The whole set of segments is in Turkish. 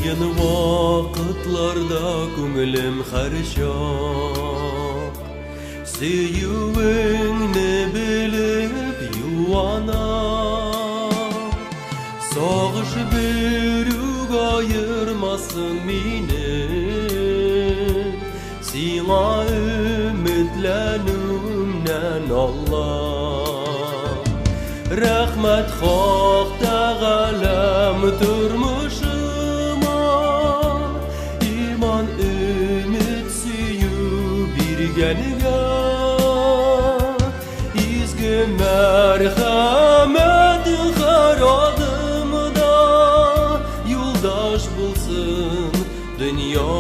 Kıyın vakıtlarda көңілім харшақ, Süyüvіңні біліп юана, Сағыш беруг ayırmasın meni, Сиңа ümitlenімнен Allah. Рәхмәт хақ тәғәләм тұрмышыма, İman ümit süyü birgeniga, İzgü merhamet her adımda, Yoldaş bulsun dünya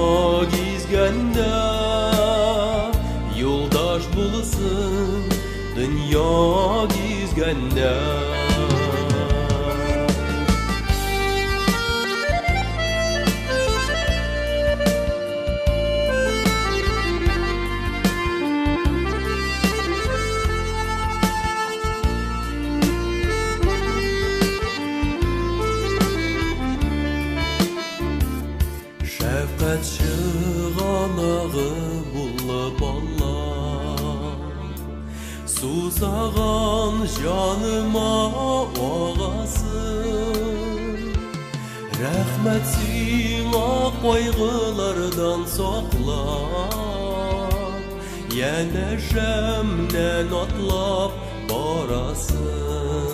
gizgende, Yoldaş bulsun dünya gizgende. Şefkat çığanağı bulup Allah, Susağan canıma ağasın. Rəhmət siңа qayğılardan saqla, Yənəşəmdən atlab barasın.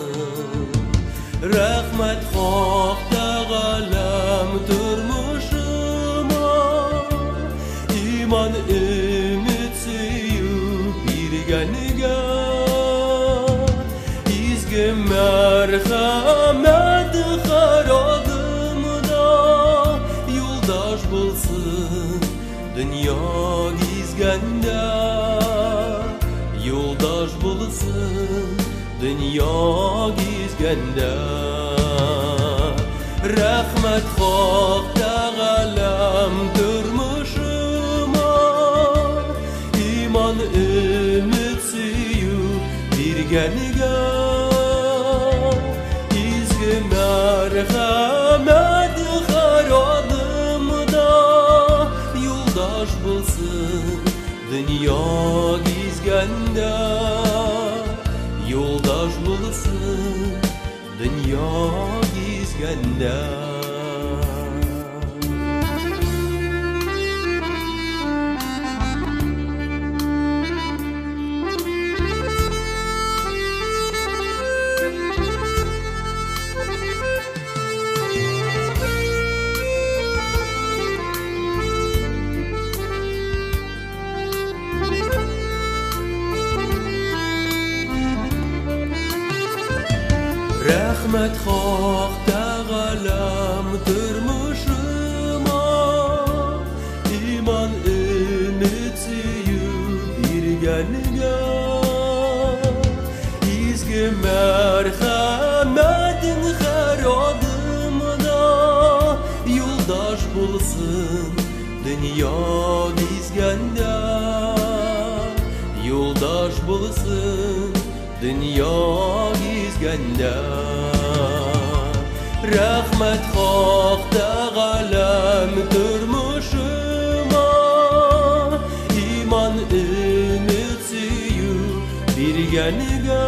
Rəhmət xaq təğələm turmuşuma, İman ümit süyüb birgeniga, İzgi merhamet her adımda, Yoldaş bulsun dünya gizgende, Yoldaş bulsun dünya gizgende. Rəhmət xaq təğələm turmuşuma, İman ümit süyüb birgeniga, İzgi merhamet her adımda, Yoldaş bulsun dünya gizgende, Yoldaş bulsun dünya gizgende. Rəhmət xaq təğələm turmuşuma, İman ümit süyüb birgeniga, İzgi merhametin her adımda, Yoldaş bulsun dünya gizgende, Yoldaş bulsun dünya gizgende. Rəhmət xaq təğələm turmuşuma, İman ümit süyüb birgeniga,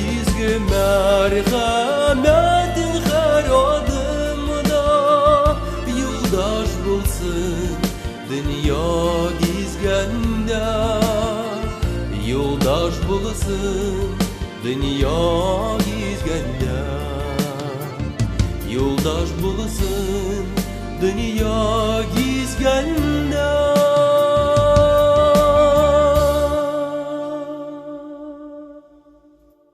İzgi merhametin her adımda, Yoldaş bulsun dünya gizgende, Yoldaş bulsun dünya gizgende, Yoldaş bulsun dünya gizgende.